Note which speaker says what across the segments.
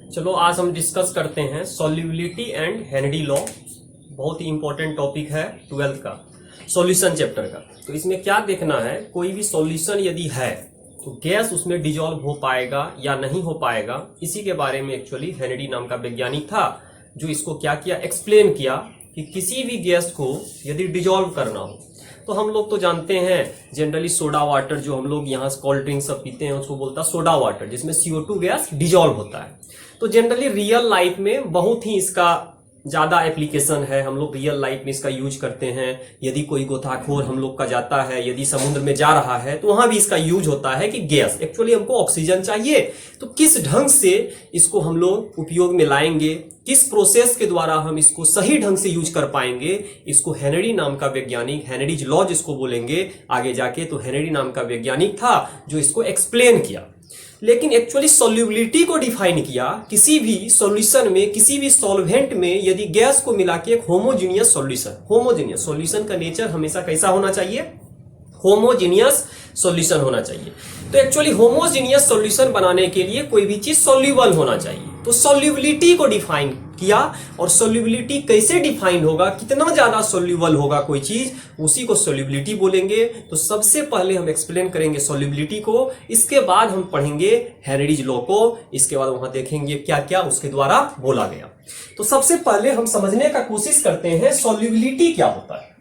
Speaker 1: चलो आज हम डिस्कस करते हैं सॉल्युबिलिटी एंड हेनरी लॉ। बहुत ही इंपॉर्टेंट टॉपिक है 12th का सॉल्यूशन चैप्टर का। तो इसमें क्या देखना है, कोई भी सॉल्यूशन यदि है तो गैस उसमें डिजॉल्व हो पाएगा या नहीं हो पाएगा, इसी के बारे में एक्चुअली हेनरी नाम का वैज्ञानिक था जो इसको क्या किया, एक्सप्लेन किया कि किसी भी गैस को यदि डिजॉल्व करना हो तो हम लोग तो जानते हैं जनरली सोडा वाटर, जो हम लोग यहाँ कोल्ड ड्रिंक सब पीते हैं उसको बोलता है सोडा वाटर, जिसमें CO2 गैस डिजॉल्व होता है। तो जनरली रियल लाइफ में बहुत ही इसका ज्यादा एप्लीकेशन है, हम लोग रियल लाइफ में इसका यूज करते हैं। यदि कोई गोताखोर हम लोग का जाता है, यदि समुद्र में जा रहा है तो वहां भी इसका यूज होता है कि गैस एक्चुअली हमको ऑक्सीजन चाहिए, तो किस ढंग से इसको हम लोग उपयोग में लाएंगे, किस प्रोसेस के द्वारा हम इसको सही ढंग से यूज कर पाएंगे, इसको हेनरी नाम का वैज्ञानिक, हेनरीज लॉ जिसको बोलेंगे आगे जाके, तो हेनरी नाम का वैज्ञानिक था जो इसको एक्सप्लेन किया। लेकिन एक्चुअली सॉल्युबिलिटी को डिफाइन किया किसी भी सॉल्यूशन में, किसी भी सॉल्वेंट में यदि गैस को मिला के एक होमोजीनियस सॉल्यूशन, होमोजीनियस सॉल्यूशन का नेचर हमेशा कैसा होना चाहिए, होमोजीनियस सॉल्यूशन होना चाहिए। तो एक्चुअली होमोजीनियस सॉल्यूशन बनाने के लिए कोई भी चीज सॉल्युबल होना चाहिए, तो सॉल्युबिलिटी को डिफाइन किया। और सॉल्युबिलिटी कैसे डिफाइन होगा, कितना ज्यादा सॉल्युबल होगा कोई चीज, उसी को सॉल्युबिलिटी बोलेंगे। तो सबसे पहले हम एक्सप्लेन करेंगे सॉल्युबिलिटी को, इसके बाद हम पढ़ेंगे हेनरीज लॉ को, इसके बाद वहां देखेंगे क्या क्या उसके द्वारा बोला गया। तो सबसे पहले हम समझने का कोशिश करते हैं सॉल्युबिलिटी क्या होता है,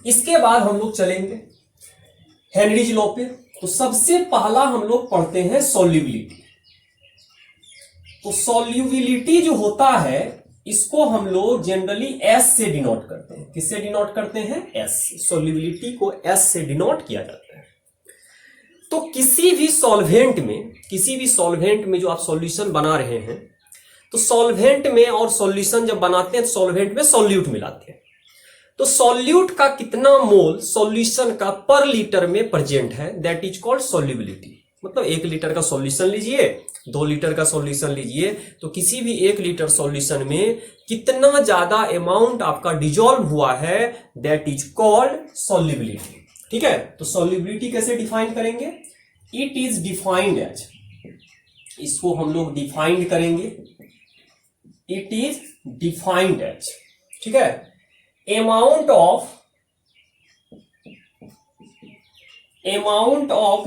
Speaker 1: इसके बाद हम लोग चलेंगे हेनरीज लॉ पे। तो सबसे पहला हम लोग पढ़ते हैं सॉल्युबिलिटी। तो सॉल्युबिलिटी जो होता है इसको हम लोग जनरली S से डिनोट करते हैं। किससे डिनोट करते हैं? S से। सॉल्युबिलिटी को S से डिनोट किया जाता है। तो किसी भी सॉल्वेंट में जो आप सॉल्यूशन बना रहे हैं, तो सॉल्वेंट में और सॉल्यूशन जब बनाते हैं सॉल्वेंट में सॉल्यूट मिलाते हैं, तो सॉल्यूट का कितना मोल सॉल्यूशन का पर लीटर में प्रेजेंट है, दैट इज कॉल्ड सॉल्युबिलिटी। मतलब 1 लीटर का सॉल्यूशन लीजिए, 2 लीटर का सॉल्यूशन लीजिए, तो किसी भी 1 लीटर सॉल्यूशन में कितना ज्यादा अमाउंट आपका डिजॉल्व हुआ है, दैट इज कॉल्ड सॉल्युबिलिटी। ठीक है, तो सॉल्युबिलिटी कैसे डिफाइन करेंगे? इट इज डिफाइंड एज, इसको हम लोग डिफाइंड करेंगे, इट इज डिफाइंड एज, ठीक है, amount of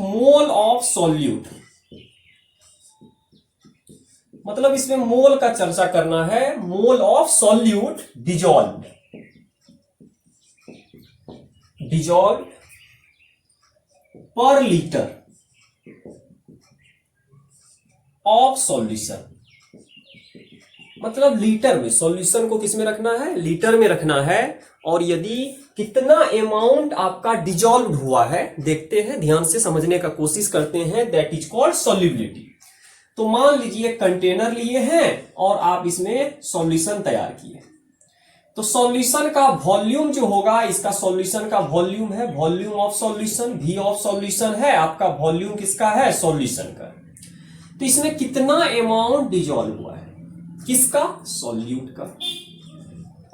Speaker 1: mole of solute। मतलब इसमें मोल का चर्चा करना है, मोल ऑफ सॉल्यूट डिजॉल्व पर लीटर ऑफ सॉल्यूशन। मतलब लीटर में, सॉल्यूशन को किस में रखना है? लीटर में रखना है। और यदि कितना अमाउंट आपका डिजॉल्व हुआ है, देखते हैं, ध्यान से समझने का कोशिश करते हैं, दैट इज कॉल्ड सॉल्युबिलिटी। तो मान लीजिए कंटेनर लिए हैं और आप इसमें सॉल्यूशन तैयार किए, तो सॉल्यूशन का वॉल्यूम जो होगा, इसका सॉल्यूशन का वॉल्यूम है volume of solution, V of solution है आपका वॉल्यूम किसका है? सॉल्यूशन का। तो इसमें कितना अमाउंट डिजॉल्व हुआ है, किसका? सॉल्यूट का।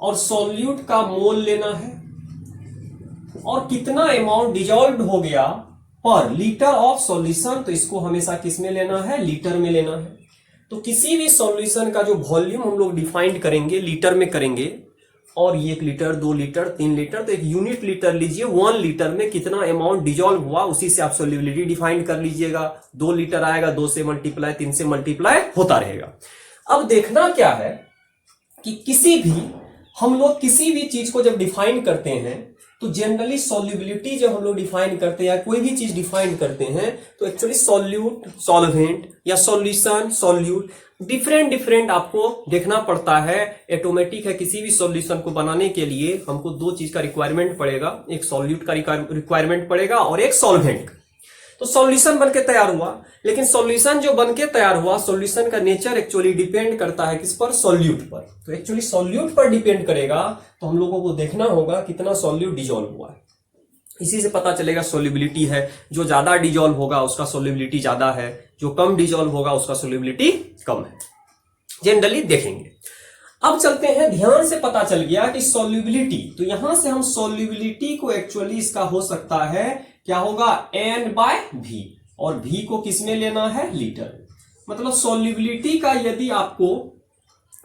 Speaker 1: और सॉल्यूट का मोल लेना है, और कितना अमाउंट डिजॉल्व हो गया पर लीटर ऑफ सॉल्यूशन, तो इसको हमेशा किस में लेना है? लीटर में लेना है। तो किसी भी सॉल्यूशन का जो वॉल्यूम हम लोग डिफाइन करेंगे लीटर में करेंगे, और 1 लीटर 2 लीटर 3 लीटर, तो एक यूनिट लीटर लीजिए, 1 लीटर में कितना अमाउंट डिजॉल्व हुआ उसी से आप सॉल्युबिलिटी डिफाइन कर लीजिएगा। 2 लीटर आएगा, 2 से मल्टीप्लाई 3 से मल्टीप्लाई होता रहेगा। अब देखना क्या है कि हम लोग किसी भी चीज को जब डिफाइन करते हैं, तो जनरली सॉल्युबिलिटी जब हम लोग डिफाइन करते हैं या कोई भी चीज डिफाइन करते हैं, तो एक्चुअली सॉल्यूट, सॉल्वेंट या सॉल्यूशन, सॉल्यूट, डिफरेंट आपको देखना पड़ता है। ऑटोमेटिक है, किसी भी सॉल्यूशन को बनाने के लिए हमको 2 चीज का रिक्वायरमेंट पड़ेगा, एक सॉल्यूट का रिक्वायरमेंट पड़ेगा और एक सॉल्वेंट का। तो सॉल्यूशन बनके तैयार हुआ, लेकिन सॉल्यूशन जो बनके तैयार हुआ, सॉल्यूशन का नेचर एक्चुअली डिपेंड करता है किस पर? सॉल्यूट पर। तो एक्चुअली सॉल्यूट पर डिपेंड करेगा, तो हम लोगों को देखना होगा कितना सॉल्यूट डिजॉल्व हुआ है, इसी से पता चलेगा सॉल्युबिलिटी है। जो ज्यादा डिजॉल्व होगा उसका सॉल्युबिलिटी ज्यादा है, जो कम डिजॉल्व होगा उसका सॉल्युबिलिटी कम है, जनरली देखेंगे। अब चलते हैं, ध्यान से पता चल गया कि सॉल्युबिलिटी, तो यहां से हम सॉल्युबिलिटी को एक्चुअली इसका हो सकता है क्या होगा? N/V, और V को किस में लेना है? लीटर। मतलब सॉल्युबिलिटी का यदि आपको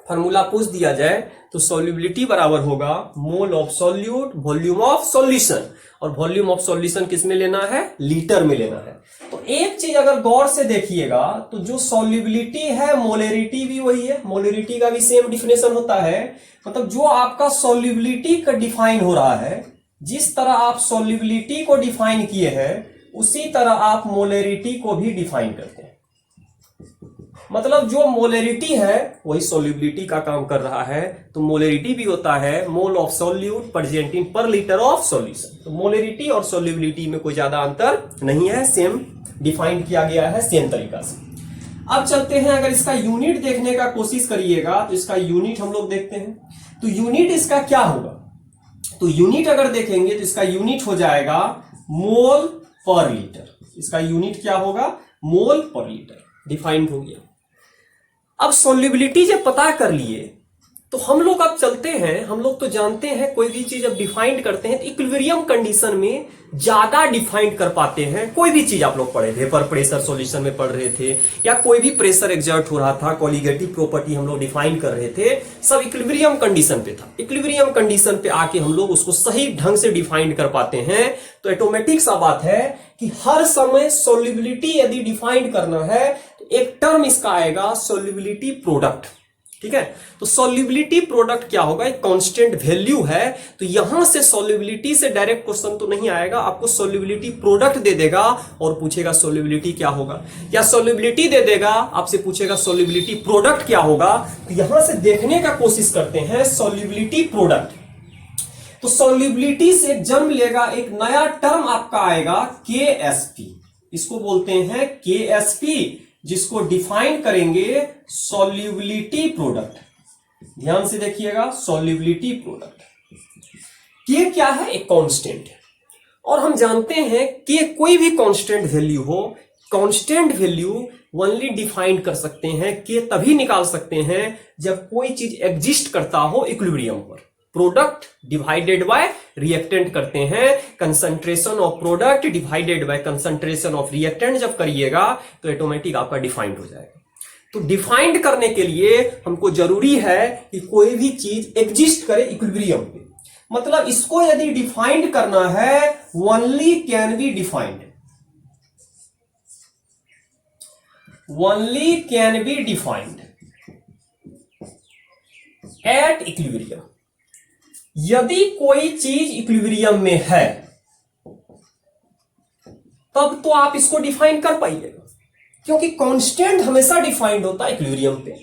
Speaker 1: फॉर्मूला पूछ दिया जाए तो सॉल्युबिलिटी बराबर होगा mole of solute volume of solution, और वॉल्यूम ऑफ सॉल्यूशन किस में लेना है, लीटर में लेना है। तो एक चीज अगर गौर से देखिएगा तो जो सॉल्युबिलिटी है मोलेरिटी भी वही है, मोलेरिटी का भी सेम डिफिनेशन होता है। मतलब जो आपका सॉल्युबिलिटी का डिफाइन हो रहा है, जिस तरह आप सॉल्युबिलिटी को डिफाइन किए हैं उसी तरह आप मोलेरिटी को भी डिफाइन करते हैं। मतलब जो मोलेरिटी है वही सॉल्युबिलिटी का काम कर रहा है। तो मोलेरिटी भी होता है mole of solute present in पर लीटर ऑफ सॉल्यूशन। तो मोलेरिटी और सॉल्युबिलिटी में कोई ज्यादा अंतर नहीं है, सेम डिफाइन किया गया है सेम तरीका से। अब चलते हैं, अगर इसका यूनिट देखने का कोशिश करिएगा तो इसका यूनिट हम लोग देखते हैं। तो यूनिट इसका क्या होगा, तो यूनिट अगर देखेंगे तो इसका यूनिट हो जाएगा मोल पर लीटर। इसका यूनिट क्या होगा, मोल पर लीटर डिफाइंड हो गया। अब सॉल्युबिलिटी जब पता कर लिए तो हम लोग अब चलते हैं, हम लोग तो जानते हैं कोई भी चीज जब डिफाइंड करते हैं तो इक्विलिब्रियम कंडीशन में ज्यादा डिफाइंड कर पाते हैं। कोई भी चीज आप लोग पढ़े, वेपर प्रेशर सॉल्यूशन में पढ़ रहे थे, या कोई भी प्रेशर एग्जर्ट हो रहा था, कोलिगेटिव प्रॉपर्टी हम लोग डिफाइन कर रहे थे, सब इक्विलिब्रियम कंडीशन पे था। इक्विलिब्रियम कंडीशन पे आके हम लोग उसको सही ढंग से डिफाइन कर पाते हैं। तो ऑटोमेटिक सा बात है कि हर समय सॉल्युबिलिटी यदि डिफाइन करना है तो एक टर्म इसका आएगा सॉल्युबिलिटी प्रोडक्ट। ठीक है, तो सॉल्युबिलिटी प्रोडक्ट क्या होगा, एक कांस्टेंट वैल्यू है। तो यहां से सॉल्युबिलिटी से डायरेक्ट क्वेश्चन तो नहीं आएगा, आपको सॉल्युबिलिटी प्रोडक्ट दे देगा और पूछेगा सॉल्युबिलिटी क्या होगा, या सॉल्युबिलिटी दे देगा आपसे पूछेगा सॉल्युबिलिटी प्रोडक्ट क्या होगा। तो यहां से देखने का कोशिश करते हैं सॉल्युबिलिटी प्रोडक्ट। तो सॉल्युबिलिटी से जन्म लेगा एक नया टर्म आपका आएगा केएसपी, इसको बोलते हैं केएसपी, जिसको डिफाइन करेंगे सॉल्युबिलिटी प्रोडक्ट। ध्यान से देखिएगा सॉल्युबिलिटी प्रोडक्ट। के क्या है, एक कांस्टेंट है, और हम जानते हैं कि कोई भी कांस्टेंट वैल्यू हो, कांस्टेंट वैल्यू ओनली डिफाइन कर सकते हैं, के तभी निकाल सकते हैं जब कोई चीज एग्जिस्ट करता हो इक्विलिब्रियम पर। प्रोडक्ट डिवाइडेड बाय रिएक्टेंट करते हैं, concentration of product divided by concentration of reactant जब करिएगा तो ऑटोमेटिक आपका डिफाइंड हो जाएगा। तो डिफाइंड करने के लिए हमको जरूरी है कि कोई भी चीज एग्जिस्ट करे इक्विलिब्रियम पे। मतलब इसको यदि डिफाइंड करना है, only can be defined, only can be defined at equilibrium. यदि कोई चीज इक्विलिब्रियम में है तब तो आप इसको डिफाइन कर पाइएगा, क्योंकि कांस्टेंट हमेशा डिफाइंड होता है इक्विलिब्रियम पे।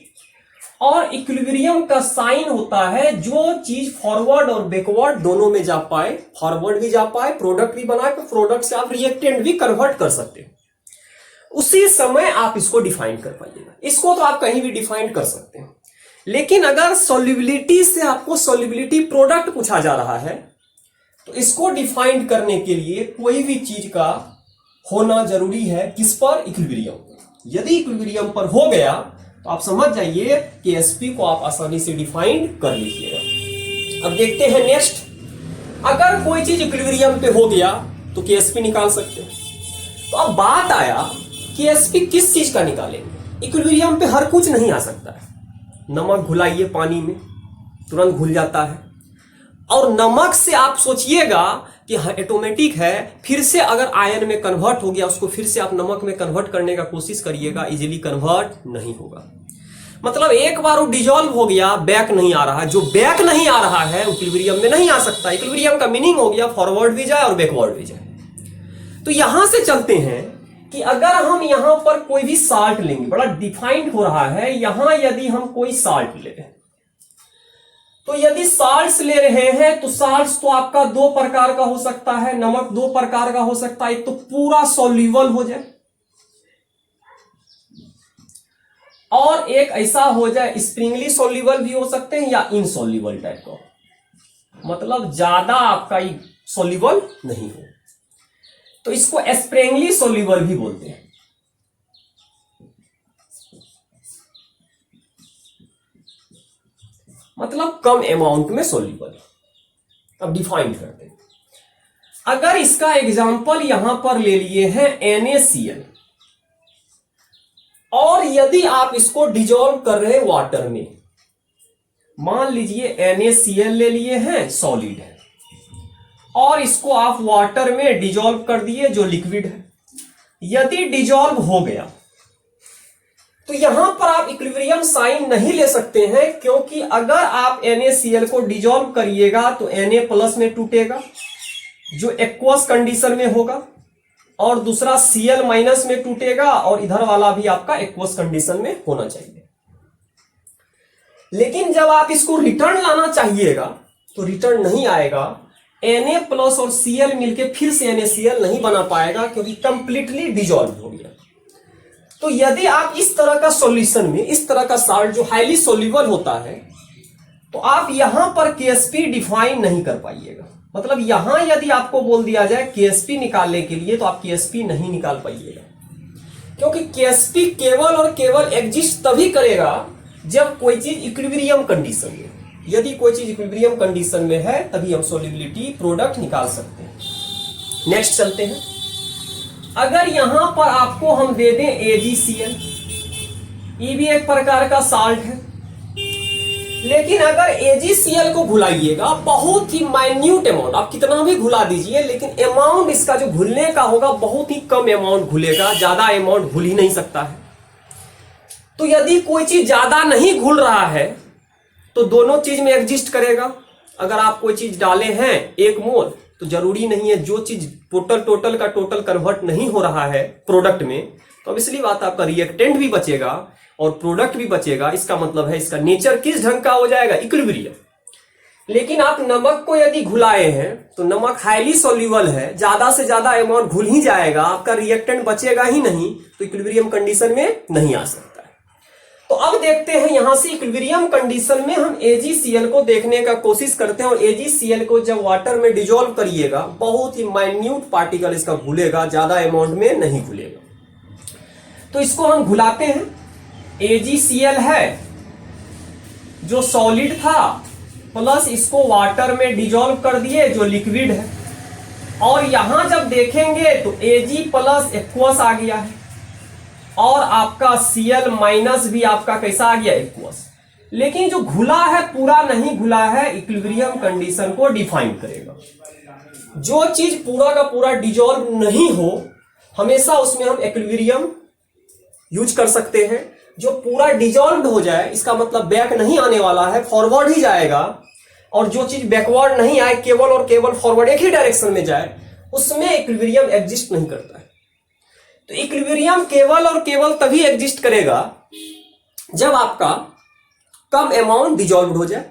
Speaker 1: और इक्विलिब्रियम का साइन होता है जो चीज फॉरवर्ड और बैकवर्ड दोनों में जा पाए, फॉरवर्ड भी जा पाए, प्रोडक्ट भी बना के प्रोडक्ट से आप रिएक्टेंट भी कन्वर्ट कर सकते हैं, उसी समय आप इसको डिफाइन कर पाइएगा। इसको तो आप कहीं भी डिफाइन कर सकते हैं, लेकिन अगर सॉल्युबिलिटी से आपको सॉल्युबिलिटी प्रोडक्ट पूछा जा रहा है तो इसको डिफाइन करने के लिए कोई भी चीज का होना जरूरी है, किस पर, इक्विलिब्रियम। यदि इक्विलिब्रियम पर हो गया तो आप समझ जाइए कि एसपी को आप आसानी से डिफाइन कर लीजिएगा। अब देखते हैं नेक्स्ट, अगर कोई चीज इक्विलिब्रियम पे हो गया तो केएसपी निकाल सकते हैं। तो अब बात आया कि एसपी किस चीज का निकालेंगे। इक्विलिब्रियम पे हर कुछ नहीं आ सकता है। नमक घुलाइए पानी में, तुरंत घुल जाता है, और नमक से आप सोचिएगा कि ऑटोमेटिक है, फिर से अगर आयन में कन्वर्ट हो गया उसको फिर से आप नमक में कन्वर्ट करने का कोशिश करिएगा, इजीली कन्वर्ट नहीं होगा। मतलब एक बार वो डिजॉल्व हो गया, बैक नहीं आ रहा, जो बैक नहीं आ रहा है इक्विलिब्रियम में नहीं आ सकता। इक्विलिब्रियम का मीनिंग हो गया फॉरवर्ड भी जाए और बैकवर्ड भी जाए। तो यहां से चलते हैं कि अगर हम यहां पर कोई भी साल्ट लेंगे, बड़ा डिफाइंड हो रहा है, यहां यदि हम कोई साल्ट ले लें तो यदि साल्ट्स ले रहे हैं तो साल्ट्स तो आपका दो प्रकार का हो सकता है, नमक दो प्रकार का हो सकता है। एक तो पूरा सॉल्युबल हो जाए और एक ऐसा हो जाए स्प्रिंगली सॉल्युबल भी हो सकते हैं या इनसॉल्युबल टाइप का, मतलब ज्यादा आपका सॉल्युबल नहीं हो, तो इसको स्प्रिंगली सॉल्युबल भी बोलते हैं। मतलब कम अमाउंट में सॉल्युबल। अब डिफाइन करते हैं, अगर इसका एग्जांपल यहां पर ले लिए हैं NaCl और यदि आप इसको डिजोल्व कर रहे हैं वाटर में, मान लीजिए NaCl ले लिए हैं, सॉलिड है, और इसको आप वाटर में डिजोल्व कर दिए जो लिक्विड है। यदि डिजोल्व हो गया तो यहां पर आप इक्विलिब्रियम साइन नहीं ले सकते हैं, क्योंकि अगर आप NaCl को डिजोल्व करिएगा तो Na+ में टूटेगा जो एक्वस कंडीशन में होगा, और दूसरा Cl- में टूटेगा, और इधर वाला भी आपका एक्वस कंडीशन में होना चाहिए। लेकिन जब आप इसको रिटर्न लाना चाहिएगा तो रिटर्न नहीं आएगा। Na+ और Cl मिलके फिर से NaCl नहीं बना पाएगा, क्योंकि कंप्लीटली डिजोल्व हो गया। तो यदि आप इस तरह का सॉल्यूशन में, इस तरह का साल्ट जो हाईली सोल्यूबल होता है, तो आप यहां पर KSP डिफाइन नहीं कर पाइएगा। मतलब यहां यदि आपको बोल दिया जाए KSP निकालने के लिए, तो आप KSP नहीं निकाल पाइएगा, क्योंकि KSP केवल और केवल एग्जिस्ट तभी करेगा जब कोई चीज इक्विलिब्रियम कंडीशन में। यदि कोई चीज इक्विलिब्रियम कंडीशन में है तभी हम सोल्युबिलिटी प्रोडक्ट निकाल सकते हैं। नेक्स्ट चलते हैं। अगर यहां पर आपको हम दे दें AgCl, ये भी एक प्रकार का साल्ट है, लेकिन अगर AgCl को घुलाइएगा बहुत ही माइन्यूट अमाउंट, आप कितना भी घुला दीजिए, लेकिन अमाउंट इसका जो घुलने का होगा बहुत ही कम अमाउंट घुलेगा, ज्यादा अमाउंट घुल ही नहीं सकता है। तो यदि कोई चीज ज्यादा नहीं घुल रहा है तो दोनों चीज में एग्जिस्ट करेगा। अगर आप कोई चीज डाले हैं 1 मोल, तो जरूरी नहीं है जो चीज टोटल का टोटल कन्वर्ट नहीं हो रहा है प्रोडक्ट में, तो अब इसलिए बात आपका रिएक्टेंट भी बचेगा और प्रोडक्ट भी बचेगा। इसका मतलब है इसका नेचर किस ढंग का हो जाएगा, इक्विलिब्रियम। लेकिन आप नमक को यदि घुलाए हैं तो नमक हाईली सोल्यूबल है, ज्यादा से ज्यादा अमाउंट घुल ही जाएगा, आपका रिएक्टेंट बचेगा ही नहीं, तो इक्विलिब्रियम कंडीशन में नहीं आ सकता है। तो अब देखते हैं यहां से इक्विलिब्रियम कंडीशन में हम AgCl को देखने का कोशिश करते हैं। और AgCl को जब वाटर में डिजोल्व करिएगा बहुत ही माइन्यूट पार्टिकल इसका घुलेगा, ज्यादा अमाउंट में नहीं घुलेगा। तो इसको हम घुलाते हैं। AgCl है जो सॉलिड था, प्लस इसको वाटर में डिजोल्व कर दिए जो लिक्विड है, और यहां जब देखेंगे तो Ag+ एक्वस आ गया है, और आपका Cl- भी आपका कैसा आ गया, एक्वस। लेकिन जो घुला है पूरा नहीं घुला है, इक्विलिब्रियम कंडीशन को डिफाइन करेगा। जो चीज पूरा का पूरा डिजोल्व नहीं हो हमेशा उसमें हम इक्विलिब्रियम यूज कर सकते हैं। जो पूरा डिजोल्व हो जाए इसका मतलब बैक नहीं आने वाला है, फॉरवर्ड ही जाएगा, और जो चीज बैकवर्ड नहीं आए, केवल और केवल फॉरवर्ड एक ही डायरेक्शन में जाए, उसमें इक्विलिब्रियम एग्जिस्ट नहीं करता है। तो इक्विलिब्रियम केवल और केवल तभी एग्जिस्ट करेगा जब आपका कम अमाउंट डिजोल्व हो जाए।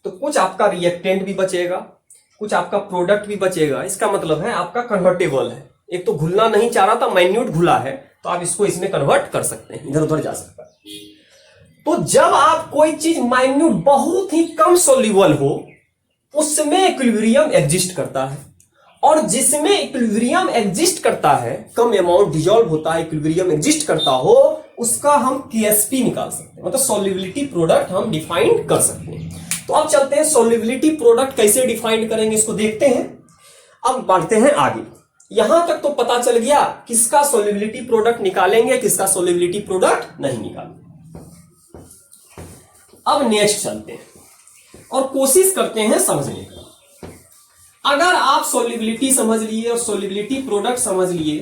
Speaker 1: तो कुछ आपका रिएक्टेंट भी बचेगा, कुछ आपका प्रोडक्ट भी बचेगा। इसका मतलब है आपका कन्वर्टेबल है। एक तो घुलना नहीं चाह रहा था, माइन्यूट घुला है, तो आप इसको इसमें कन्वर्ट कर सकते हैं, इधर उधर जा सकता है। तो जब आप कोई चीज माइन्यूट बहुत ही कम सोल्यूबल हो उसमें इक्विलिब्रियम एग्जिस्ट करता है, और जिसमें इक्विलिब्रियम एग्जिस्ट करता है, कम अमाउंट डिजोल्व होता है, इक्विलिब्रियम एग्जिस्ट करता हो, उसका हम KSP निकाल सकते हैं, मतलब सोल्युबिलिटी प्रोडक्ट हम डिफाइन कर सकते हैं। तो अब चलते हैं सोल्युबिलिटी प्रोडक्ट कैसे डिफाइन करेंगे इसको देखते हैं। अब बढ़ते हैं आगे। यहां तक तो पता चल गया किसका सोल्युबिलिटी प्रोडक्ट निकालेंगे, किसका सोल्युबिलिटी प्रोडक्ट नहीं निकालेंगे। अब नेक्स्ट चलते हैं और कोशिश करते हैं समझने का। अगर आप सोल्युबिलिटी समझ लिए और सोल्युबिलिटी प्रोडक्ट समझ लिए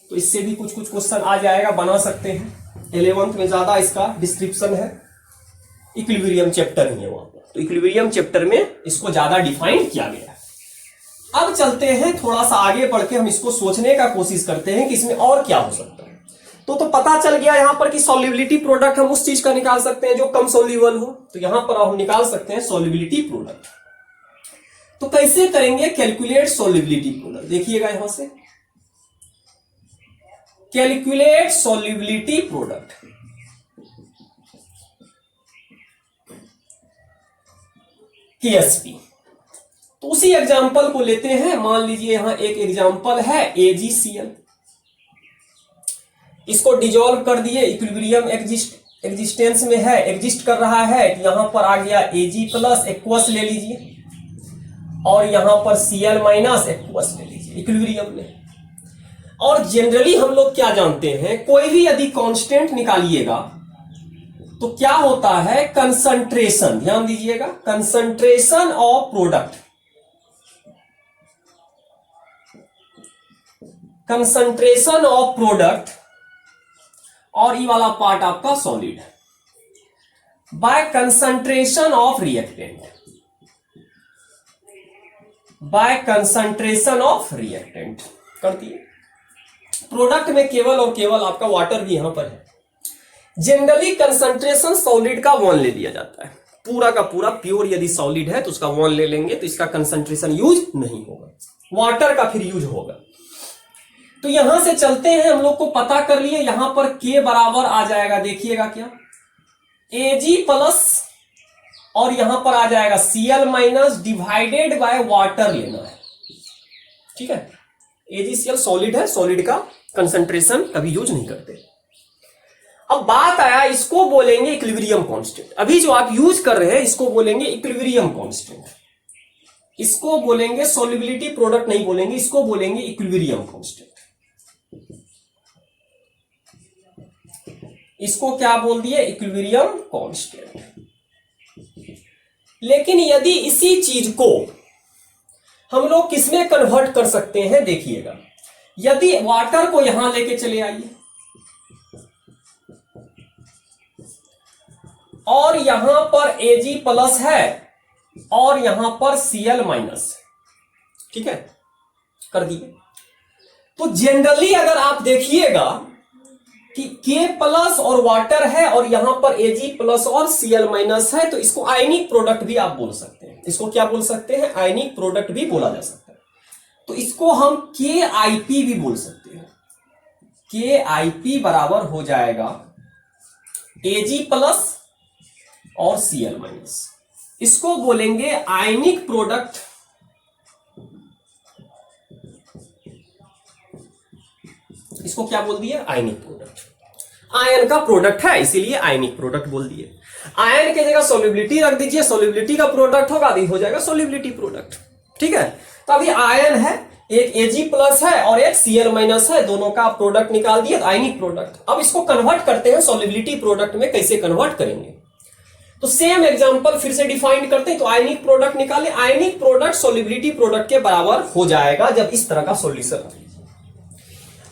Speaker 1: तो इससे भी कुछ क्वेश्चन आ जाएगा, बना सकते हैं। 11th में ज्यादा इसका डिस्क्रिप्शन है, इक्विलिब्रियम चैप्टर ही है वहां पर, तो इक्विलिब्रियम चैप्टर में इसको ज्यादा डिफाइन किया गया है। अब चलते हैं थोड़ा सा आगे बढ़ के हम इसको सोचने का कोशिश करते हैं कि इसमें और क्या हो सकता है। तो पता चल गया यहां पर कि सोल्युबिलिटी प्रोडक्ट हम उस चीज का निकाल सकते हैं जो कम सोल्यूबल हो, तो यहां पर हम निकाल सकते हैं सोल्युबिलिटी प्रोडक्ट। तो कैसे करेंगे, कैलकुलेट सोल्युबिलिटी प्रोडक्ट। देखिएगा यहां से, कैलकुलेट सोल्युबिलिटी प्रोडक्ट। KSP। तो उसी एग्जांपल को लेते हैं। मान लीजिए यहां एक एग्जांपल है AgCl, इसको डिजोल्व कर दिए, इक्विलिब्रियम एग्जिस्टेंस में है, एग्जिस्ट कर रहा है। यहां पर आ गया Ag+ एक्वस ले लीजिए, और यहां पर Cl- एक्वस ले लीजिए इक्विलिब्रियम में। और जनरली हम लोग क्या जानते हैं, कोई भी यदि कांस्टेंट निकालिएगा तो क्या होता है, कंसंट्रेशन, ध्यान दीजिएगा, concentration of product, concentration of product, और ये वाला पार्ट आपका solid, by concentration of reactant, by concentration of reactant कर दिए। प्रोडक्ट में केवल और केवल आपका वाटर भी यहां पर है। जनरली कंसंट्रेशन सॉलिड का 1 ले लिया जाता है, पूरा का पूरा प्योर यदि सॉलिड है तो उसका 1 ले लेंगे, तो इसका कंसंट्रेशन यूज नहीं होगा, वाटर का फिर यूज होगा। तो यहां से चलते हैं, हम लोग को पता कर लिए, यहां पर K बराबर आ जाएगा, देखिएगा क्या, Ag प्लस, और यहां पर आ जाएगा Cl minus divided by water लेना है, ठीक है। AgCl सॉलिड है, सॉलिड का कंसंट्रेशन कभी यूज नहीं करते। अब बात आया, इसको बोलेंगे इक्विलिब्रियम कांस्टेंट। अभी जो आप यूज कर रहे हैं इसको बोलेंगे इक्विलिब्रियम कांस्टेंट, इसको बोलेंगे सॉल्युबिलिटी प्रोडक्ट नहीं बोलेंगे, इसको बोलेंगे इक्विलिब्रियम कांस्टेंट। इसको क्या बोल दिए, इक्विलिब्रियम कांस्टेंट। लेकिन यदि इसी चीज को हम लोग किसमें कन्वर्ट कर सकते हैं, देखिएगा, यदि वाटर को यहां लेके चले आइए और यहां पर Ag प्लस है और यहां पर Cl माइनस, ठीक है, कर दिए। तो जनरली अगर आप देखिएगा कि K प्लस और वाटर है और यहां पर Ag प्लस और Cl माइनस है, तो इसको आयनिक प्रोडक्ट भी आप बोल सकते हैं। इसको क्या बोल सकते हैं, आयनिक प्रोडक्ट भी बोला जा सकता है। तो इसको हम KIP भी बोल सकते हैं। KIP बराबर हो जाएगा Ag प्लस और Cl माइनस, इसको बोलेंगे आयनिक प्रोडक्ट, इसको क्या बोल दिया, आयनिक प्रोडक्ट। आयन का प्रोडक्ट है इसीलिए आयनिक प्रोडक्ट बोल दिए। आयन की जगह सॉल्युबिलिटी रख दीजिए, सॉल्युबिलिटी का प्रोडक्ट होगा, अभी हो जाएगा सॉल्युबिलिटी प्रोडक्ट, ठीक है। तो अभी आयन है, एक Ag प्लस है और एक Cl माइनस है, दोनों का प्रोडक्ट निकाल दिए, आयनिक प्रोडक्ट। अब इसको कन्वर्ट करते हैं सॉल्युबिलिटी प्रोडक्ट में, कैसे कन्वर्ट करेंगे, तो सेम एग्जांपल फिर से डिफाइन करते हैं। तो आयनिक प्रोडक्ट निकाले, आयनिक प्रोडक्ट सॉल्युबिलिटी प्रोडक्ट के बराबर हो जाएगा जब इस तरह का सॉल्यूशन।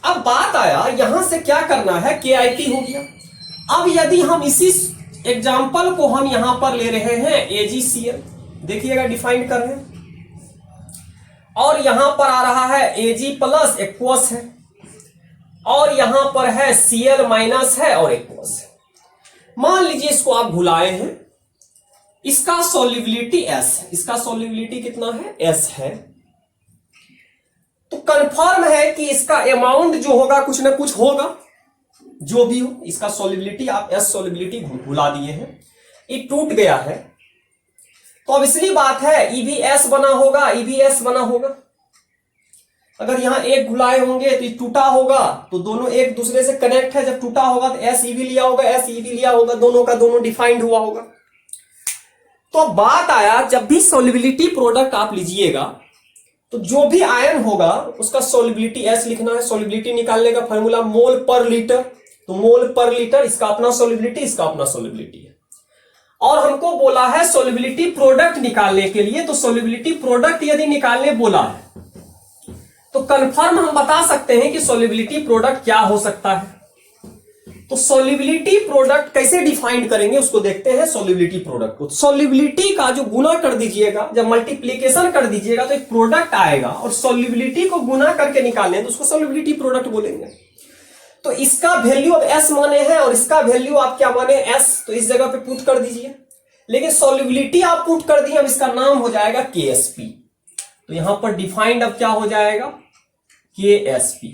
Speaker 1: अब बात आया यहां से क्या करना है, KIP हो गया। अब यदि हम इसी एग्जांपल को हम यहां पर ले रहे हैं AgCl, देखिएगा डिफाइन कर रहे हैं, और यहां पर आ रहा है Ag प्लस एक्वस है और यहां पर है Cl माइनस है और एक्वस है। मान लीजिए इसको आप भुलाए हैं, इसका सॉल्युबिलिटी S है, इसका सॉल्युबिलिटी कितना है, S है। तो कंफर्म है कि इसका अमाउंट जो होगा कुछ ना कुछ होगा, जो भी हो, इसका सॉल्युबिलिटी आप S सॉल्युबिलिटी भुला दिए हैं, ये टूट गया है। तो अब इसलिए बात है EbS बना होगा, EbS बना होगा। अगर यहां एक घुलाए होंगे तो ये टूटा होगा, तो दोनों एक दूसरे से कनेक्ट है, जब टूटा होगा तो SEb लिया होगा, SEb लिया होगा, दोनों का दोनों डिफाइंड हुआ होगा। तो बात आया, जब भी सॉल्युबिलिटी प्रोडक्ट आप लीजिएगा तो जो भी आयन होगा उसका सॉल्युबिलिटी S लिखना है। सॉल्युबिलिटी निकालने का फार्मूला मोल पर लीटर, तो मोल पर लीटर, इसका अपना सॉल्युबिलिटी, इसका अपना सॉल्युबिलिटी है। और हमको बोला है सॉल्युबिलिटी प्रोडक्ट निकालने के लिए, तो सॉल्युबिलिटी प्रोडक्ट यदि निकालने बोला है तो कंफर्म हम बता सकते हैं कि सॉल्युबिलिटी प्रोडक्ट क्या हो सकता है। तो सॉल्युबिलिटी प्रोडक्ट कैसे डिफाइन करेंगे उसको देखते हैं। सॉल्युबिलिटी प्रोडक्ट को सॉल्युबिलिटी का जो गुना कर दीजिएगा, जब मल्टीप्लीकेशन कर दीजिएगा तो एक प्रोडक्ट आएगा, और सॉल्युबिलिटी को गुना करके निकालें तो उसको सॉल्युबिलिटी प्रोडक्ट बोलेंगे। तो इसका वैल्यू अब S माने हैं और इसका वैल्यू आप क्या माने, S, तो इस जगह पे पुट कर दीजिए। लेकिन सॉल्युबिलिटी आप पुट कर दिए, अब इसका नाम हो जाएगा KSP। तो यहां पर डिफाइंड अब क्या हो जाएगा, KSP।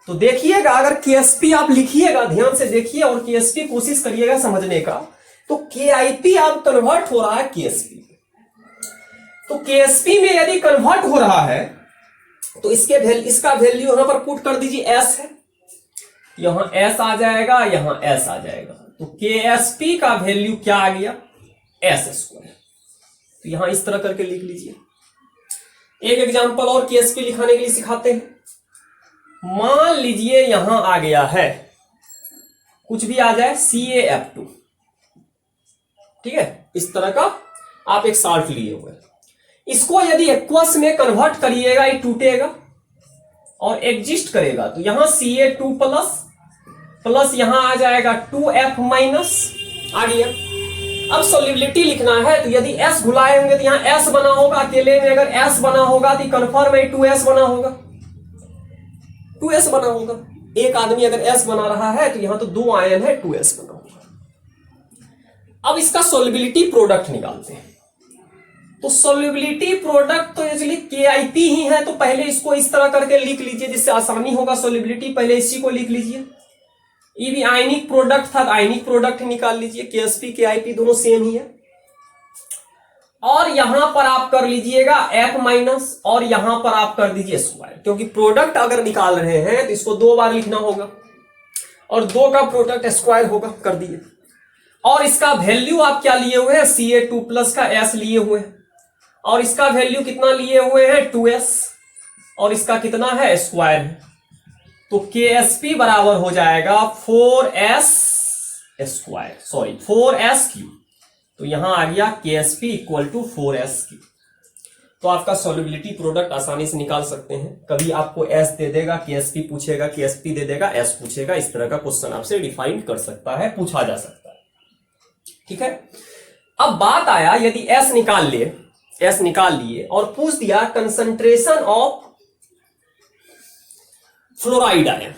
Speaker 1: तो देखिएगा, अगर KSP आप लिखिएगा, ध्यान से देखिए और KSP कोशिश करिएगा समझने का, तो KIP आप कन्वर्ट हो रहा है KSP। तो KSP में यदि कन्वर्ट हो रहा है तो इसका वैल्यू यहां पर पुट कर दीजिए, S है, यहां S आ जाएगा, यहां S आ जाएगा। तो KSP का वैल्यू क्या आ गया, S²। तो यहां इस तरह करके लिख लीजिए। एक एग्जांपल और KSP लिखाने के लिए सिखाते हैं। मान लीजिए यहां आ गया है कुछ भी आ जाए CaF2, ठीक है, इस तरह का आप एक साल्ट लिए हुए, इसको यदि एक्वस में कन्वर्ट करिएगा ये टूटेगा और एग्जिस्ट करेगा, तो यहां Ca2 प्लस यहां आ जाएगा 2F माइनस आ गया। अब सॉल्युबिलिटी लिखना है, तो यदि S घुलाए होंगे तो यहां S बना होगा, अकेले में अगर S बना होगा तो कन्फर्म है 2S बना होगा, 2S बना होगा। एक आदमी अगर S बना रहा है तो यहां तो 2 आयन है, 2S बना होगा। अब इसका सॉल्युबिलिटी प्रोडक्ट निकालते हैं, तो सॉल्युबिलिटी प्रोडक्ट तो एक्चुअली KIP ही है, तो पहले इसको इस तरह करके लिख लीजिए जिससे आसानी होगा सॉल्युबिलिटी। पहले इसी को लिख लीजिए, ये भी आयनिक प्रोडक्ट था, आयनिक प्रोडक्ट निकाल लीजिए, KSP KIP दोनों सेम ही है। और यहां पर आप कर लीजिएगा F माइनस और यहां पर आप कर दीजिए स्क्वायर, क्योंकि प्रोडक्ट अगर निकाल रहे हैं तो इसको 2 बार लिखना होगा और 2 का प्रोडक्ट स्क्वायर होगा, कर दिए। और इसका वैल्यू आप क्या लिए हुए हैं, Ca2 प्लस का S लिए हुए हैं, और इसका वैल्यू कितना लिए हुए हैं 2S, और इसका कितना है स्क्वायर है, तो KSP बराबर हो जाएगा 4S square, sorry 4S cube. तो यहां आ गया KSP equal to 4S cube. तो आपका सॉल्युबिलिटी प्रोडक्ट आसानी से निकाल सकते हैं। कभी आपको S दे देगा, KSP पूछेगा, KSP दे देगा, S पूछेगा, इस तरह का क्वेश्चन आपसे डिफाइन कर सकता है, पूछा जा सकता है, ठीक है। अब बात आया यदि S निकाल लिए और पूछ दिया कंसंट्रेशन ऑफ फ्लोराइड आयन,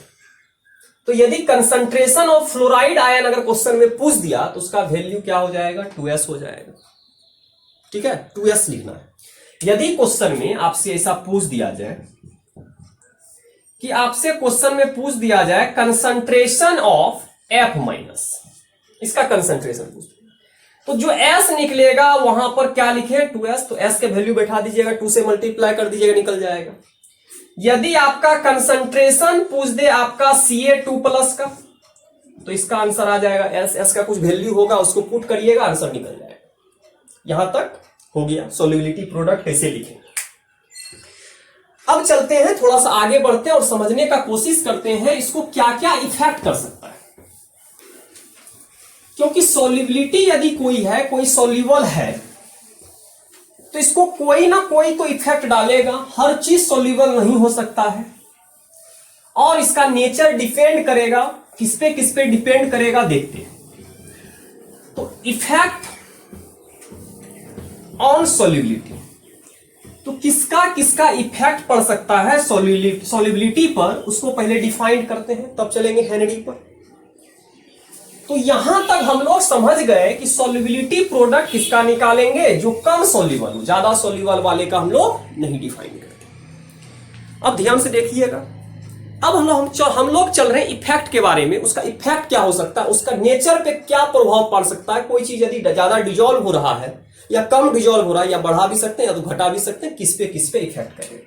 Speaker 1: तो यदि कंसंट्रेशन ऑफ फ्लोराइड आयन अगर क्वेश्चन में पूछ दिया तो उसका वैल्यू क्या हो जाएगा 2S हो जाएगा, ठीक है, 2S लिखना है। यदि क्वेश्चन में आपसे ऐसा पूछ दिया जाए कि आपसे क्वेश्चन में पूछ दिया जाए कंसंट्रेशन ऑफ F माइनस, इसका कंसंट्रेशन पूछ, तो जो S निकलेगा वहां पर क्या लिखे 2S, तो S के वैल्यू बैठा दीजिएगा, 2 से मल्टीप्लाई कर दीजिएगा, निकल जाएगा। यदि आपका कंसंट्रेशन पूछ दे आपका Ca2 प्लस का, तो इसका आंसर आ जाएगा S का कुछ वैल्यू होगा, उसको पुट करिएगा, आंसर निकल जाएगा। यहां तक हो गया, सॉल्युबिलिटी प्रोडक्ट ऐसे लिखेंगे। अब चलते हैं, थोड़ा सा आगे बढ़ते हैं और समझने का कोशिश करते हैं इसको क्या क्या इफेक्ट कर सकता है, क्योंकि सॉल्युबिलिटी यदि कोई है, कोई सॉल्युबल है, तो इसको कोई ना कोई तो इफेक्ट डालेगा, हर चीज सॉल्युबल नहीं हो सकता है, और इसका नेचर डिपेंड करेगा, किस पे डिपेंड करेगा, देखते हैं। तो इफेक्ट ऑन सॉल्युबिलिटी, तो किसका इफेक्ट पड़ सकता है सॉल्युबिलिटी पर, उसको पहले डिफाइन करते हैं, तब चलेंगे हेनरी पर। तो यहां तक हम लोग समझ गए कि सॉल्युबिलिटी प्रोडक्ट किसका निकालेंगे, जो कम सॉल्युबल हो, ज्यादा सॉल्युबल वाले का हम लोग नहीं डिफाइन करते। अब ध्यान से देखिएगा, अब हम लोग चल रहे हैं इफेक्ट के बारे में, उसका इफेक्ट क्या हो सकता है, उसका नेचर पे क्या प्रभाव पड़ सकता है। कोई चीज यदि ज्यादा डिजोल्व हो रहा है या कम डिजोल्व हो रहा है, या बढ़ा भी सकते हैं या तो घटा भी सकते हैं, किस पे इफेक्ट करेगा।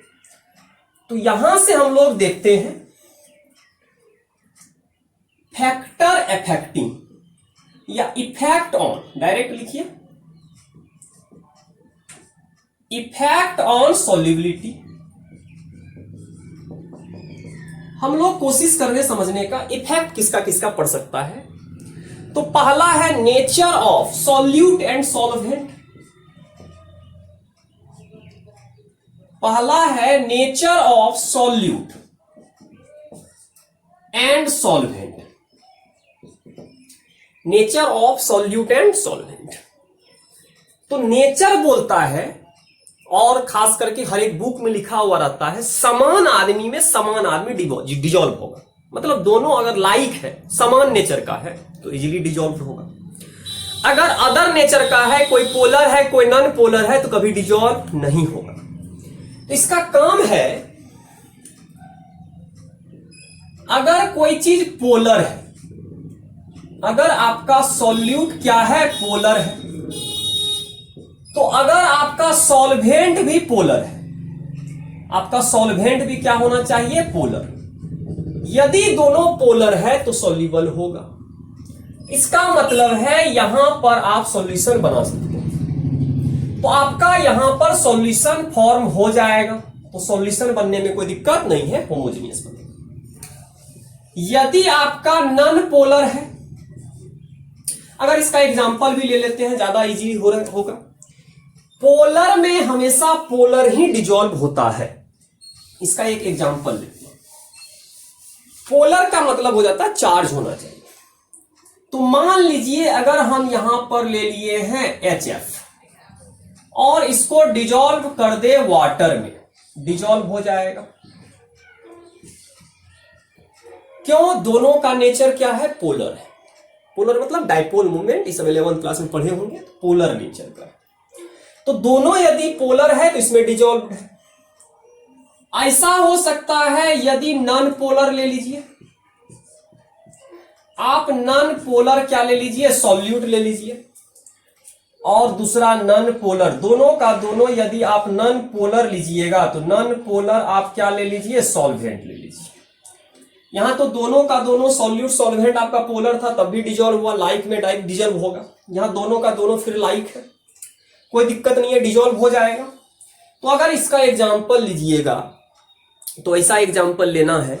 Speaker 1: तो यहां से हम लोग देखते हैं फैक्टर अफेक्टिंग या इफेक्ट ऑन, डायरेक्ट लिखिए इफेक्ट ऑन सॉल्युबिलिटी। हम लोग कोशिश कर रहे हैं समझने का इफेक्ट किसका पड़ सकता है। तो पहला है nature of solute and solvent, पहला है nature of solute and solvent, nature of solute and solvent. तो नेचर बोलता है, और खास करके हर एक बुक में लिखा हुआ रहता है, समान आदमी में समान आदमी डिजोल्व होगा, मतलब दोनों अगर लाइक है, समान नेचर का है, तो इजीली डिजोल्व होगा। अगर अदर नेचर का है, कोई पोलर है कोई नॉन पोलर है, तो कभी डिजोल्व नहीं होगा। तो इसका काम है, अगर कोई चीज पोलर है, अगर आपका सॉल्यूट क्या है पोलर है, तो अगर आपका सॉल्वेंट भी पोलर है, आपका सॉल्वेंट भी क्या होना चाहिए पोलर। यदि दोनों पोलर है तो सॉल्युबल होगा। इसका मतलब है यहां पर आप सॉल्यूशन बना सकते हैं, तो आपका यहां पर सॉल्यूशन फॉर्म हो जाएगा। तो सॉल्यूशन बनने में कोई दिक्कत नहीं है, होमोजेनियस बनेगा। यदि आपका नॉन पोलर है, अगर इसका एग्जांपल भी ले लेते हैं, ज्यादा इजी होगा। पोलर में हमेशा पोलर ही डिजॉल्व होता है। इसका एक एग्जांपल लेते हैं। पोलर का मतलब हो जाता है चार्ज होना चाहिए। तो मान लीजिए अगर हम यहां पर ले लिए हैं HF और इसको डिजॉल्व कर दे वाटर में, डिजॉल्व हो जाएगा। क्यों? दोनों का नेचर क्या है? पोलर है। पोलर मतलब डाइपोल मूवमेंट, इस 11th क्लास में पढ़े होंगे। पोलर नेचर का, तो दोनों यदि पोलर है तो इसमें डिजॉल्व है। ऐसा हो सकता है यदि नॉन पोलर ले लीजिए, आप नॉन पोलर क्या ले लीजिए? सॉल्यूट ले लीजिए, और दूसरा नॉन पोलर, दोनों का दोनों यदि आप नॉन पोलर लीजिएगा तो नॉन पोलर आप क्या ले लीजिए? सॉल्वेंट ले लीजिए। यहां तो दोनों का दोनों सॉल्यूट सॉल्वेंट आपका पोलर था, तब भी डिजॉल्व हुआ, लाइक में डाइरेक्ट डिजॉल्व होगा। यहां दोनों का दोनों फिर लाइक है, कोई दिक्कत नहीं है, डिजॉल्व हो जाएगा। तो अगर इसका एग्जाम्पल लीजिएगा तो ऐसा एग्जाम्पल लेना है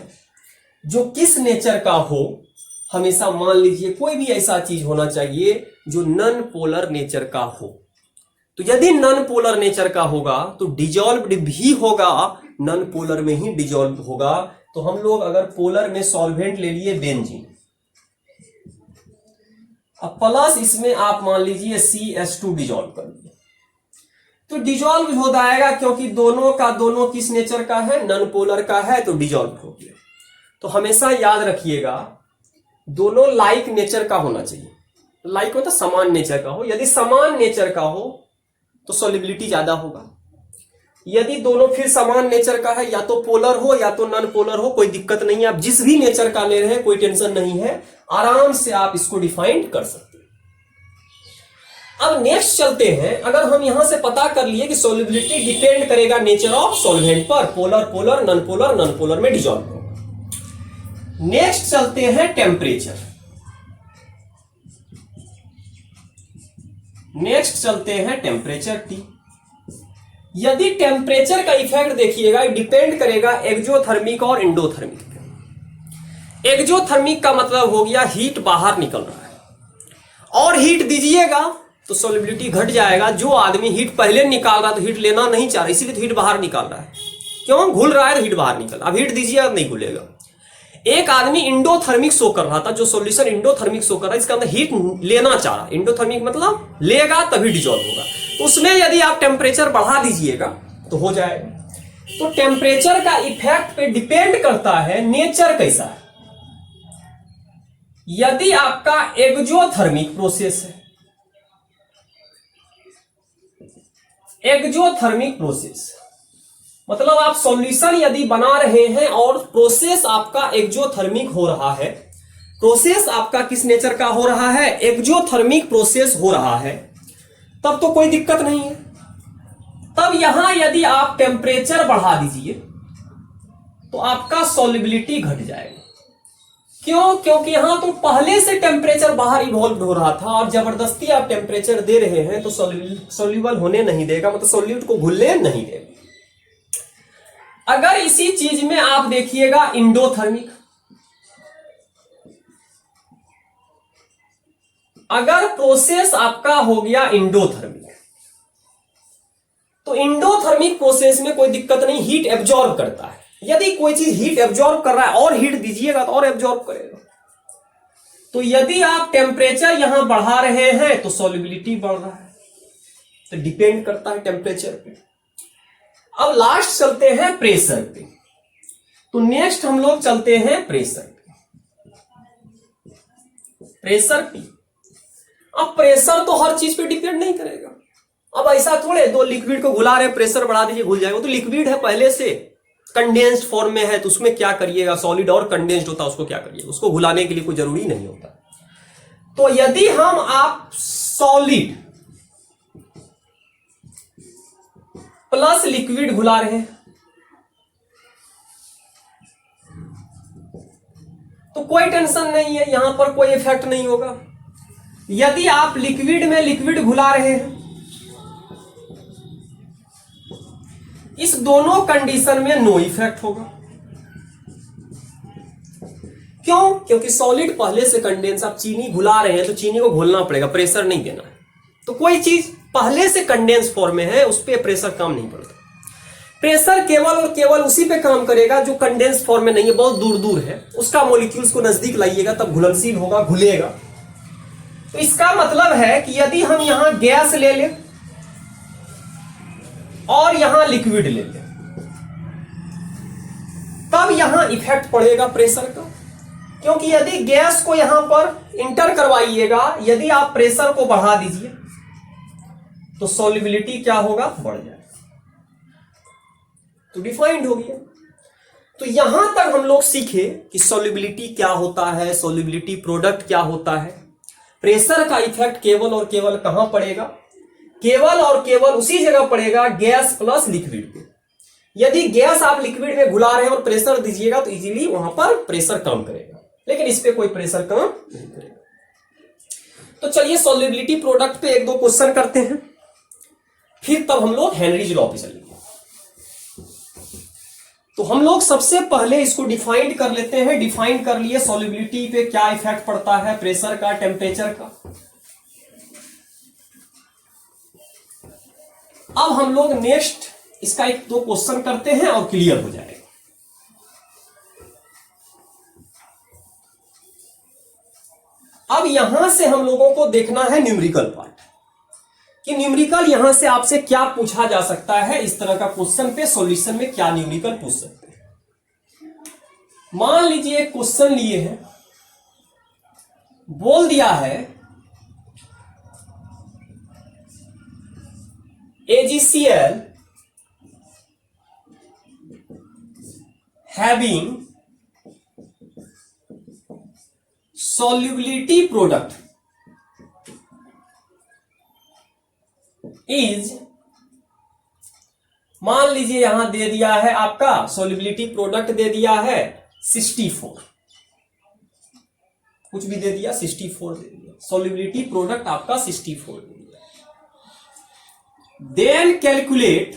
Speaker 1: जो किस नेचर का हो। हमेशा मान लीजिए कोई भी ऐसा चीज होना चाहिए जो नॉन पोलर नेचर का हो। तो यदि नॉन पोलर नेचर का होगा तो डिजॉल्व्ड भी होगा, नॉन पोलर में ही डिजॉल्व होगा। तो हम लोग अगर पोलर में सॉल्वेंट ले लिए बेंजीन, अब प्लस इसमें आप मान लीजिए CH2 डिजॉल्व कर दिए, तो डिजॉल्व हो जाएगा, क्योंकि दोनों का दोनों किस नेचर का है? नॉन पोलर का है, तो डिजॉल्व हो गया। तो हमेशा याद रखिएगा दोनों लाइक नेचर का होना चाहिए। लाइक मतलब समान नेचर का हो। यदि समान नेचर का हो तो सॉल्युबिलिटी ज्यादा होगा। यदि दोनों फिर समान नेचर का है, या तो पोलर हो या तो नॉन पोलर हो, कोई दिक्कत नहीं है। आप जिस भी नेचर का ले रहे हैं कोई टेंशन नहीं है, आराम से आप इसको डिफाइन कर सकते हैं। अब नेक्स्ट चलते हैं। अगर हम यहां से पता कर लिए कि सॉल्युबिलिटी डिपेंड करेगा नेचर ऑफ सॉल्वेंट पर, polar polar non polar, non polar में डिजॉल्व होगा। नेक्स्ट चलते हैं टेम्परेचर। नेक्स्ट चलते हैं टेम्परेचर T। यदि टेम्परेचर का इफेक्ट देखिएगा, डिपेंड करेगा एक्सोथर्मिक और इंडोथर्मिक। एक्सोथर्मिक का मतलब हो गया हीट बाहर निकल रहा है, और हीट दीजिएगा तो सॉल्युबिलिटी घट जाएगा। जो आदमी हीट पहले निकाल रहा तो हीट लेना नहीं चाह रहा, इसीलिए तो हीट बाहर निकाल रहा है। क्यों? घुल रहा है तो हीट बाहर निकल। अब हीट दीजिए, अब नहीं घुलेगा। एक आदमी इंडोथर्मिक शो कर रहा था, जो सॉल्यूशन इंडोथर्मिक शो कर रहा है, इसके अंदर हीट लेना चाह रहा। इंडोथर्मिक मतलब लेगा तभी डिजॉल्व होगा। तो उसमें यदि आप टेम्परेचर बढ़ा दीजिएगा तो हो जाएगा। तो टेम्परेचर का इफेक्ट पे डिपेंड करता है नेचर कैसा है। यदि आपका एक्सोथर्मिक प्रोसेस है, एक्सोथर्मिक प्रोसेस मतलब आप सॉल्यूशन यदि बना रहे हैं और प्रोसेस आपका एक्सोथर्मिक हो रहा है, प्रोसेस आपका किस नेचर का हो रहा है? एक्सोथर्मिक प्रोसेस हो रहा है, तब तो कोई दिक्कत नहीं है। तब यहां यदि आप टेम्परेचर बढ़ा दीजिए तो आपका सॉल्युबिलिटी घट जाएगा। क्यों? क्योंकि यहां तो पहले से टेम्परेचर बाहर इवॉल्व हो रहा था, और जबरदस्ती आप टेम्परेचर दे रहे हैं तो सॉल्युबल होने नहीं देगा, मतलब सॉल्यूट को घुलने नहीं देगा। अगर इसी चीज में आप देखिएगा इंडोथर्मिक, अगर प्रोसेस आपका हो गया इंडोथर्मिक, तो इंडोथर्मिक प्रोसेस में कोई दिक्कत नहीं, हीट एब्जॉर्ब करता है। यदि कोई चीज हीट एब्जॉर्ब कर रहा है और हीट दीजिएगा तो और एब्जॉर्ब करेगा। तो यदि आप टेम्परेचर यहां बढ़ा रहे हैं तो सॉल्युबिलिटी बढ़ रहा है। तो डिपेंड करता है टेम्परेचर पे। अब लास्ट चलते हैं प्रेशर पे। तो नेक्स्ट हम लोग चलते हैं प्रेशर पे। प्रेशर पे, अब प्रेशर तो हर चीज पे डिपेंड नहीं करेगा। अब ऐसा थोड़े दो लिक्विड को घुला रहे, प्रेशर बढ़ा दीजिए घुल जाएगा। तो लिक्विड है पहले से, कंडेंस्ड फॉर्म में है, तो उसमें क्या करिएगा? सॉलिड और कंडेंस्ड होता है, उसको क्या करिएगा? उसको घुलाने के लिए कोई जरूरी नहीं होता। तो यदि हम आप सॉलिड प्लस लिक्विड घुला रहे हैं तो कोई टेंशन नहीं है, यहां पर कोई इफेक्ट नहीं होगा। यदि आप लिक्विड में लिक्विड घुला रहे हैं, इस दोनों कंडीशन में नो इफेक्ट होगा। क्यों? क्योंकि सॉलिड पहले से कंडेंस, आप चीनी घुला रहे हैं तो चीनी को घोलना पड़ेगा, प्रेशर नहीं देना है। तो कोई चीज पहले से कंडेंस फॉर्म में है उस पर प्रेशर काम नहीं पड़ता। प्रेशर केवल और केवल उसी पे काम करेगा जो कंडेंस फॉर्म में नहीं है, बहुत दूर दूर है, उसका मॉलिक्यूल्स को नजदीक लाइएगा तब घुलनशील होगा, घुलेगा। तो इसका मतलब है कि यदि हम यहां गैस ले लें और यहां लिक्विड ले लें तब यहां इफेक्ट पड़ेगा प्रेशर का, क्योंकि यदि गैस को यहां पर इंटर करवाइएगा, यदि आप प्रेशर को बढ़ा दीजिए तो सॉल्युबिलिटी क्या होगा? बढ़ जाएगा। तो डिफाइंड हो गया। तो यहां तक हम लोग सीखे कि सॉल्युबिलिटी क्या होता है, सॉल्युबिलिटी प्रोडक्ट क्या होता है, प्रेशर का इफेक्ट केवल और केवल कहां पड़ेगा? केवल और केवल उसी जगह पड़ेगा गैस प्लस लिक्विड पे। यदि गैस आप लिक्विड में घुला रहे हैं और प्रेशर दीजिएगा तो इजीली वहां पर प्रेशर काम करेगा, लेकिन इस पे कोई प्रेशर काम नहीं करेगा। तो चलिए सॉल्युबिलिटी प्रोडक्ट पे एक दो क्वेश्चन करते हैं, फिर तब हम लोग हेनरीज लॉ पे चलेंगे। तो हम लोग सबसे पहले इसको डिफाइंड कर लेते हैं। डिफाइंड कर लिए सॉल्युबिलिटी पे क्या इफेक्ट पड़ता है, प्रेशर का, टेम्परेचर का। अब हम लोग नेक्स्ट इसका एक दो क्वेश्चन करते हैं और क्लियर हो जाएगा। अब यहां से हम लोगों को देखना है न्यूमेरिकल पार्ट, कि न्यूमेरिकल यहां से आपसे क्या पूछा जा सकता है। इस तरह का क्वेश्चन पे सॉल्यूशन में क्या न्यूमेरिकल पूछ सकते हैं। मान लीजिए एक क्वेश्चन लिए हैं, बोल दिया है AgCl having solubility product is, मान लीजिए यहां दे दिया है आपका सॉल्युबिलिटी प्रोडक्ट दे दिया है 64, कुछ भी दे दिया 64 दे दिया, सॉल्युबिलिटी प्रोडक्ट आपका 64 दे दिया। Then calculate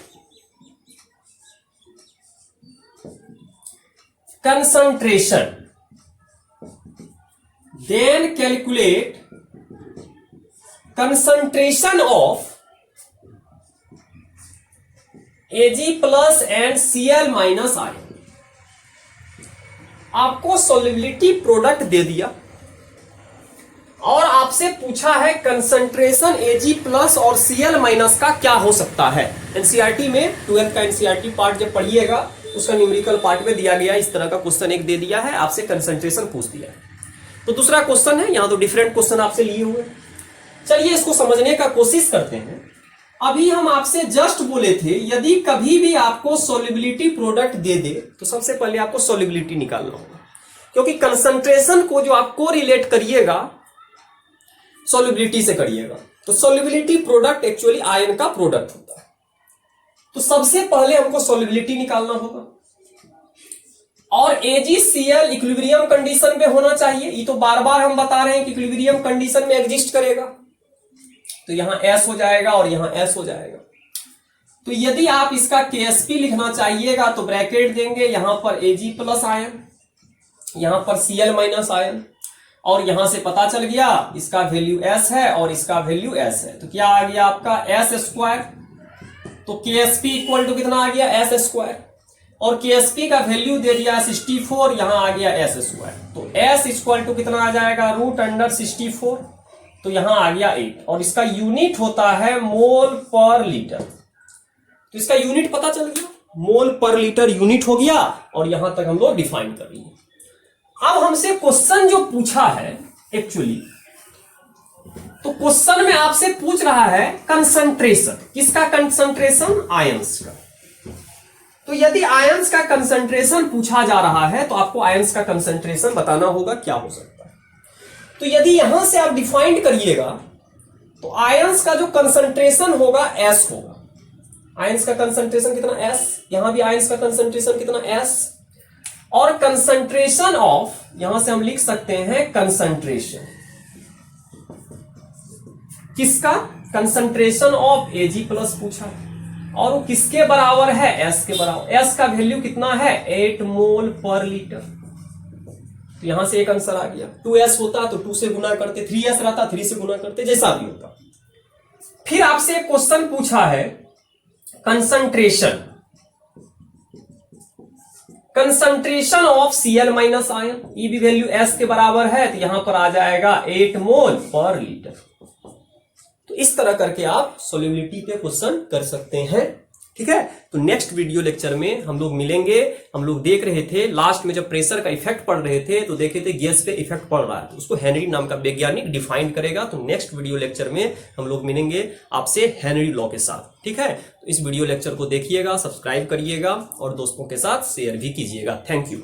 Speaker 1: concentration, then calculate concentration of Ag plus and Cl minus ion. आपको सॉल्युबिलिटी प्रोडक्ट दे दिया और आपसे पूछा है कंसंट्रेशन Ag प्लस और Cl माइनस का क्या हो सकता है। एनसीईआरटी में 12th का एनसीईआरटी पार्ट जब पढ़िएगा उसका न्यूमेरिकल पार्ट में दिया गया, इस तरह का क्वेश्चन एक दे दिया है, आपसे कंसंट्रेशन पूछ दिया है। तो दूसरा क्वेश्चन है, यहां तो डिफरेंट क्वेश्चन आपसे लिए हुए। चलिए इसको समझने का कोशिश करते हैं। अभी हम आपसे जस्ट बोले थे यदि कभी भी आपको सॉल्युबिलिटी प्रोडक्ट दे दे तो सबसे पहले आपको सॉल्युबिलिटी निकालना होगा, क्योंकि कंसंट्रेशन को जो आप कोरिलेट करिएगा सॉल्युबिलिटी से करिएगा, तो सॉल्युबिलिटी प्रोडक्ट एक्चुअली आयन का प्रोडक्ट होता है। तो सबसे पहले हमको सॉल्युबिलिटी निकालना होगा और AgCl इक्विलिब्रियम कंडीशन में होना चाहिए। ये तो बार बार हम बता रहे हैं कि इक्विलिब्रियम कंडीशन में एग्जिस्ट करेगा, तो यहां S हो जाएगा और यहां S हो जाएगा। तो यदि आप इसका KSP लिखना चाहिएगा तो ब्रैकेट देंगे, यहां पर Ag प्लस आयन, यहां पर Cl माइनस आयन, और यहां से पता चल गया इसका वैल्यू S है और इसका वैल्यू S है, तो क्या आ गया आपका S स्क्वायर। तो KSP इक्वल टू कितना आ गया S स्क्वायर, और KSP का वैल्यू दे दिया 64, यहां आ गया S स्क्वायर। तो S इक्वल टू कितना आ जाएगा √64, तो यहां आ गया 8, और इसका यूनिट होता है मोल पर लीटर। तो इसका यूनिट पता चल गया, मोल पर लीटर यूनिट हो गया, और यहां तक हम लोग डिफाइन कर लिए। अब हमसे क्वेश्चन जो पूछा है एक्चुअली, तो क्वेश्चन में आपसे पूछ रहा है कंसंट्रेशन, किसका कंसंट्रेशन? आयंस का। तो यदि आयंस का कंसंट्रेशन पूछा जा रहा है तो आपको आयंस का कंसंट्रेशन बताना होगा क्या हो सकता है। तो यदि यहां से आप डिफाइंड करिएगा तो आयंस का जो कंसंट्रेशन होगा S होगा। आयंस का कंसंट्रेशन कितना? S। यहां भी आयंस का कंसंट्रेशन कितना? S। और कंसंट्रेशन ऑफ, यहां से हम लिख सकते हैं कंसंट्रेशन किसका? कंसंट्रेशन ऑफ Ag प्लस पूछा, और वो किसके बराबर है? S के बराबर। S का वैल्यू कितना है? 8 मोल पर लीटर। तो यहां से एक आंसर आ गया। 2s होता तो 2 से गुना करते, 3s रहता 3 से गुना करते, जैसा भी होता। फिर आपसे एक क्वेश्चन पूछा है concentration of Cl minus ion, ई भी वैल्यू s के बराबर है तो यहां पर आ जाएगा 8 मोल पर लीटर। तो इस तरह करके आप सोल्यूबिलिटी पे क्वेश्चन कर सकते हैं, ठीक है। तो नेक्स्ट वीडियो लेक्चर में हम लोग मिलेंगे। हम लोग देख रहे थे लास्ट में जब प्रेशर का इफेक्ट पड़ रहे थे तो देखे थे गैस पे इफेक्ट पड़ रहा है, तो उसको हेनरी नाम का वैज्ञानिक डिफाइन करेगा। तो नेक्स्ट वीडियो लेक्चर में हम लोग मिलेंगे आपसे हेनरी लॉ के साथ, ठीक है। तो इस वीडियो लेक्चर को देखिएगा, सब्सक्राइब करिएगा और दोस्तों के साथ शेयर भी कीजिएगा। Thank you.